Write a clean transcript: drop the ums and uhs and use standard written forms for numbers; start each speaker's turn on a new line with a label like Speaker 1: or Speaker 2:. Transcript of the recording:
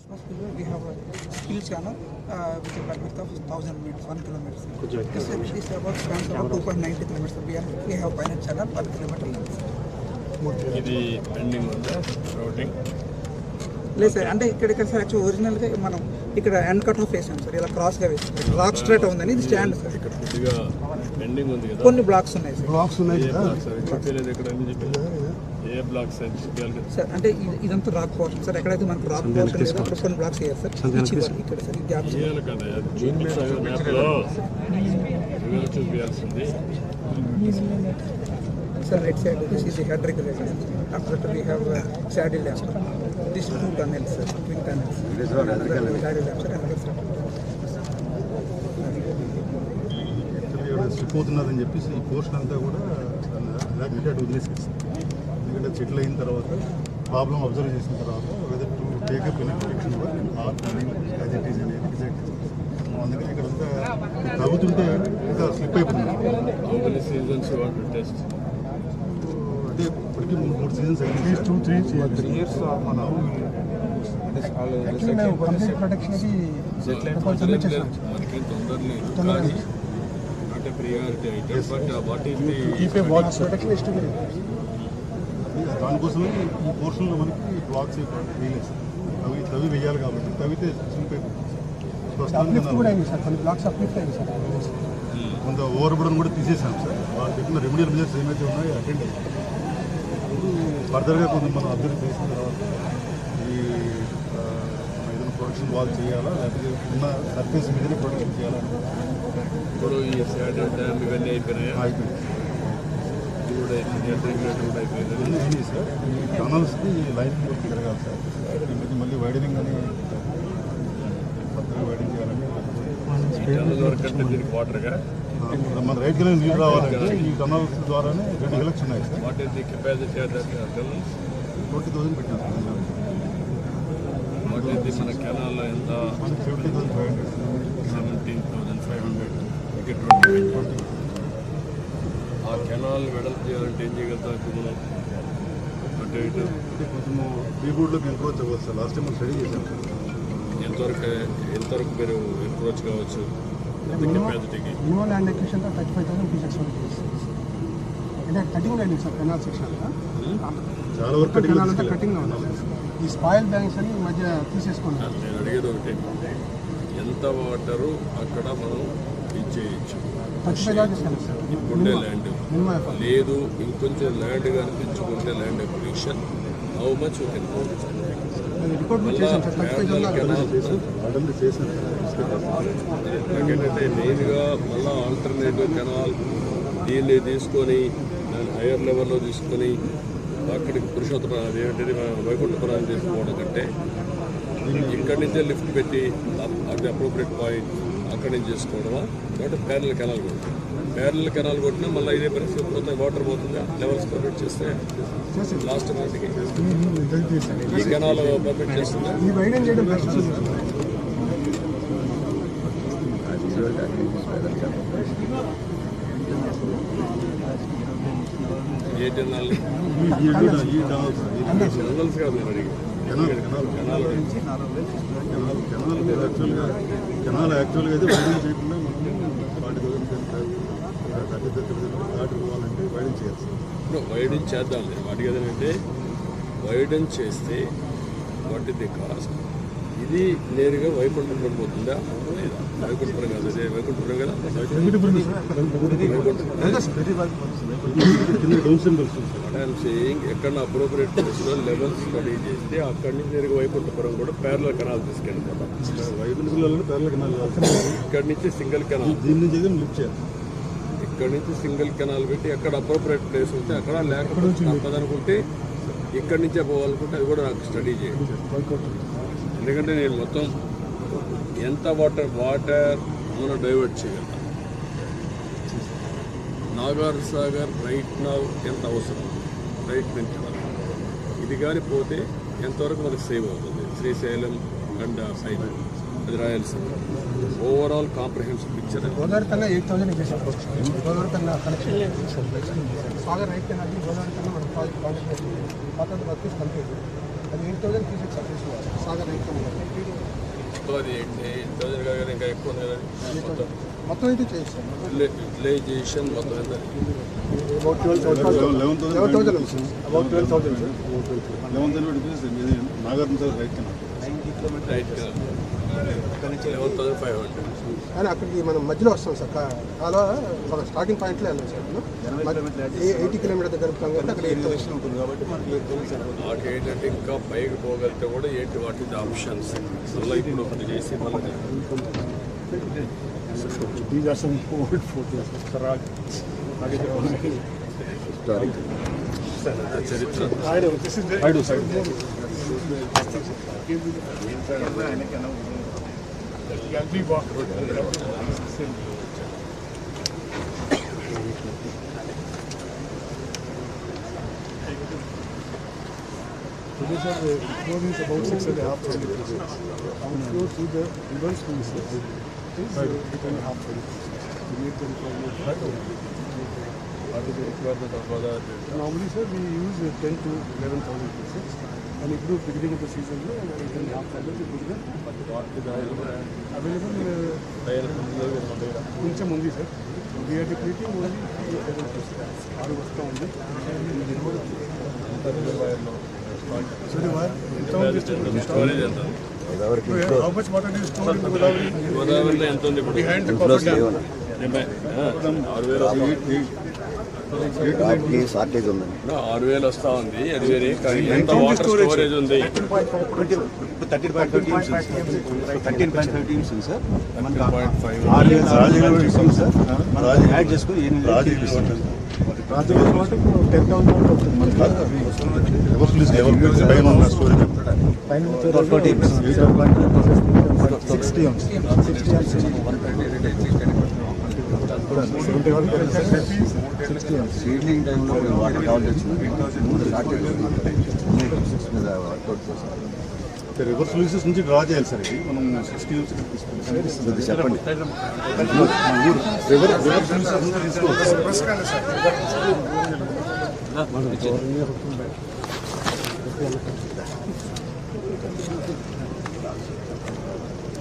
Speaker 1: We have a skill channel with a bandwidth of 1,000 meters, 1 kilometer. This about spans about 2.90 kilometers. We have pilot channel 1 kilometer length.
Speaker 2: ఇది pending ఉందా routing?
Speaker 1: లేదు sir, అంటే ఇక్కడ sir actual ఒరిజినల్గా మనం ఇక్కడ end cut off వేసాం sir, ఇలా క్రాస్గా వేసాం. రాక్ స్ట్రైట్ ఉందని ఇది స్టాండ్ సార్.
Speaker 2: ఇక్కడ కొద్దిగా పెండింగ్ ఉంది కదా,
Speaker 1: కొన్ని బ్లాక్స్ ఉన్నాయి సార్.
Speaker 3: బ్లాక్స్ ఉన్నాయి
Speaker 2: ఏ బ్లాక్స్ అవి చెప్పలేదు ఎక్కడ అని చెప్పి ఏ బ్లాక్స్ అని చెప్పాలి కదా
Speaker 1: సార్. అంటే ఇదంతా రాక్ పోర్షన్ సార్. ఎక్కడైతే మనకు రాక్ పోర్షన్ లేదో అక్కడ కొన్ని బ్లాక్స్ వేయాలి సార్. ఇక్కడ సార్ ఈ గ్యాప్
Speaker 2: చేయాలి కదా, మ్యాప్లో చూపించాల్సింది.
Speaker 1: Sir, right side, this is the head regulator. After that, we have saddle lamp. These two tunnels, sir, twin tunnels. This one is the saddle lamp, sir, another sir.
Speaker 3: పోతున్నదని చెప్పేసి ఈ portion అంతా కూడా అటు వదిలేసేస్తాం. ఎందుకంటే settle అయిన తర్వాత problem observe చేసిన తర్వాత whether to take up in protection as it is అనేది డిసైడ్ చేస్తాం. అందుకని ఇక్కడ అంతా తగ్గుతుంటే ఇంకా స్లిప్ అయిపోతుంది.
Speaker 2: సీజన్స్ టెస్ట్
Speaker 3: అంటే ఇప్పటికీ 3 సీజన్స్ అయింది. 2-3 years మన
Speaker 1: కంప్లీట్ ప్రొటెక్షన్ కి
Speaker 2: మనకేం తొందరలేదు కానీ not a priority item. But what is the
Speaker 3: keep a watch protection estimate. దానికోసమే ఈ పోర్షన్లో మనకి బ్లాక్స్ వేయలేదు. తవి వేయాలి కాబట్టి తవితే స్లిప్ అయిపోతుంది. కొంత ఓవర్ బుడన్ కూడా తీసేసాం సార్. వాళ్ళు చెప్పిన రెమెడియల్ మెజర్స్ ఏమైతే ఉన్నాయో అటెండ్ అయ్యాం. ఫర్దర్గా కొంచెం మనం అబ్జర్వ్ చేసిన తర్వాత ఈ ఏదైనా ప్రొడక్షన్ వాల్ చేయాలా లేకపోతే ఉన్న సర్ఫేస్ మీదనే ప్రొడక్షన్ చేయాలా
Speaker 2: ఇప్పుడు ఈ శాడల్ డ్యామ్ ఇవన్నీ అయిపోయినాయి. ఇది కూడా అయిపోయింది.
Speaker 3: ఇవన్నీ అయినాయి సార్. ఈ టనల్స్కి లైన్ వర్క్ జరగాలి సార్. మళ్ళీ వైడనింగ్ అని ఫర్దర్గా వైడింగ్ చేయాలంటే
Speaker 2: వర్క్ అంటే దీనికి వాటర్గా
Speaker 3: మన రైట్గా నీళ్ళు రావాలంటే ఈ టనల్స్ ద్వారానే 2 ఎలక్ట్స్ ఉన్నాయి sir.
Speaker 2: What is the capacity of that tunnel?
Speaker 3: 20,000 పెట్టాం సార్.
Speaker 2: వాట్ ఈస్ ది మన కెనాల్లో ఎంత?
Speaker 3: 17,500.
Speaker 2: 17,500. ఇక్కడ 20. ఆ కెనాల్ వెడల్పు చేయాలంటే ఏం చేయగలుగుతాం ఇప్పుడు మనం? అంటే
Speaker 3: అంటే కొంచెము బీబోర్డ్లోకి ఎంక్రోచ్ అవ్వచ్చు సార్. లాస్ట్ టైం మనం స్టడీ చేశాం సార్.
Speaker 2: ఎంతవరకు మీరు ఎంక్రోచ్ కావచ్చు కెపాసిటీకి?
Speaker 4: మినిమం ల్యాండ్ ఎక్విజిషన్ 35,000 పీసెస్ అంటే కటింగ్ అయింది సార్. కెనాల్ సెక్షన్ అంతా
Speaker 3: చాలా వరకు
Speaker 4: కెనాల్ అంతా కటింగ్ ఉంది. ఈ స్పాయిల్ బ్యాంక్స్ అని ఈ మధ్య తీసేసుకున్నాను.
Speaker 2: నేను అడిగేది ఒకటి, ఎంత వాటరు అక్కడ మనం ఇచ్చేయచ్చు?
Speaker 4: 35,000 ఇస్తాను సార్.
Speaker 2: ఉండే ల్యాండ్
Speaker 4: మినిమం
Speaker 2: లేదు, ఇంకొంచెం ల్యాండ్ కనిపించుకుంటే land acquisition how much
Speaker 4: report చేశాను సార్. 35,000
Speaker 3: ఆల్రెడీ చేశాను.
Speaker 2: నాకేంటంటే మెయిన్గా మళ్ళీ ఆల్టర్నేటివ్ కెనాల్ దీన్ని తీసుకొని దాన్ని హైయర్ లెవెల్లో తీసుకొని అక్కడికి పురుషోత్తమ అదేంటది వైకుంఠపురాన్ని తీసుకోవడం కంటే ఇక్కడి నుంచే లిఫ్ట్ పెట్టి అది అప్రోప్రియట్ పాయింట్ అక్కడి నుంచి చేసుకోవడమా కాబట్టి ప్యారల్ కెనాల్ కొట్టాం. ప్యారల్ కెనాల్ కొట్టినా మళ్ళీ ఇదే పరిస్థితి పోతే వాటర్ పోతుందా? లెవెల్స్ పర్మిట్ చేస్తే లాస్ట్ వాటికి ఈ కెనాల్ పర్మిట్ చేస్తుందా?
Speaker 4: ఈ వైడెన్ చేయడం బెస్ట్.
Speaker 2: ఏ కెనాల్? జనరల్స్ కాదు నేను అడిగి
Speaker 3: కెనాల్ యాక్చువల్గా అయితే వైడింగ్ చేయకుండా మనం 40,000 దాటి పోవాలంటే వైడింగ్ చేయాలి.
Speaker 2: ఇప్పుడు వైడెన్ చేద్దాం. వాటికి ఏదంటే వైడెన్ చేస్తే వాట్ ఇస్ ది కాస్ట్? ఇది నేరుగా వైకుంఠపురం పోతుందా లేదా? వైకుంఠపురం కాదు, అదే వైకుంఠపురం కదా. ఎక్కడ అప్రోప్రియట్ ప్లేస్లో లెవెల్స్ స్టడీ చేస్తే అక్కడి నుంచి నేరుగా వైకుంఠపురం కూడా ప్యారలల్ కెనాల్ తీసుకెళ్ళిపోతాం.
Speaker 3: వైకుంఠపురంలో ప్యారలల్ కెనాల్
Speaker 2: ఇక్కడి నుంచి సింగిల్ కెనాల్,
Speaker 3: దీని నుంచి లిఫ్ట్ చేయాలి.
Speaker 2: ఇక్కడి నుంచి సింగిల్ కెనాల్ పెట్టి ఎక్కడ అప్రోప్రియట్ ప్లేస్ ఉంటే అక్కడ, లేకపోతే తప్పదనుకుంటే ఇక్కడి నుంచే పోవాలనుకుంటే అది కూడా నాకు స్టడీ చేయండి. ఎందుకంటే నేను మొత్తం ఎంత వాటర్ మనం డైవర్ట్ చేయగలుగుతాం. నాగార్ సాగర్ రైట్ నా ఎంత అవసరం రైట్ నుంచి ఇది కానీ పోతే ఎంతవరకు మనకు సేవ్ అవుతుంది? శ్రీశైలం అండ్ సైడ్ అది Rayalaseema overall comprehensive picture.
Speaker 4: Godavari కన్నా 8,000 ఇచ్చేసాం. గోదావరి కన్నా connection Sagar right canal Godavari కన్నా మనం ప్రాజెక్ట్ వర్క్ కంప్లీట్. అది 8,000 తీసేసాం సాగర్ రైట్ కెనాల్.
Speaker 2: మొత్తం అది 8,000 కాదు ఇంకా ఎక్కువ ఉంది కదా మొత్తం
Speaker 4: మొత్తం అయితే చేస్తాం
Speaker 2: యూటిలైజేషన్ మొత్తం ఎంత
Speaker 4: about 12,000 about 12,000 sir
Speaker 3: 11,000 Nagarjuna sir right కింద
Speaker 2: రైట్ కదా 11,500
Speaker 4: కానీ అక్కడికి మనం మధ్యలో వస్తాం సార్ అలా ఒక స్టార్టింగ్ పాయింట్లో వెళ్ళాం సార్ 80 కిలోమీటర్ దగ్గర కాబట్టి అక్కడ 8,000 ఉంటుంది కాబట్టి మనకి 8,000
Speaker 2: వాటికి ఏంటంటే ఇంకా పైకి పోగలిగితే కూడా ఏంటి వాటి ఆప్షన్స్ మళ్ళీ ఇప్పుడు ఒకటి చేసి మళ్ళీ
Speaker 3: These are some old photos.
Speaker 2: చరిత్ర
Speaker 3: I know. This is the. I do, sir. Today, sir, the floor is about 6.5 meters. Our floor to the river school is 8.5 meters. To make the requirement.
Speaker 2: వాటి requirement of other
Speaker 3: Normally, sir, we use 10 to 11,000 pieces. And if you beginning of the season, 8.5 meters, it would be available. కొంచెం ఉంది sir we're depleting only 7 pieces. 6 వస్తూ ఉంది.
Speaker 2: Storage ఎంత
Speaker 3: How much water do you store in the Godavari?
Speaker 2: గోదావరిలో ఎంత ఉంది ఇప్పుడు
Speaker 3: Behind the copper dam.
Speaker 2: 6,000
Speaker 5: shortage ఉందండి
Speaker 2: 6,000 వస్తా ఉంది అది వేరే కానీ ఎంత వాటర్ స్టోరేజ్ ఉంది
Speaker 5: 13.5 టీమ్స్ ఉంది సార్
Speaker 2: 13.5
Speaker 5: సార్ యాడ్ చేసుకుని 8
Speaker 3: రాజకీయ వాటర్ 10,000 అవుతుంది మనకి పైన ఉన్న స్టోరేజ్ పైన 60
Speaker 5: సీడ్లింగ్ టైంలో వాటర్ కావాలి షార్టేజ్
Speaker 3: రివర్ సొల్యూషన్స్ నుంచి డ్రా చేయాలి సార్ ఇది మనం 60 నుంచి తీసుకుంటాం
Speaker 5: చెప్పండి
Speaker 3: రివర్ సొల్యూషన్స్ నుంచి తీసుకోవాలి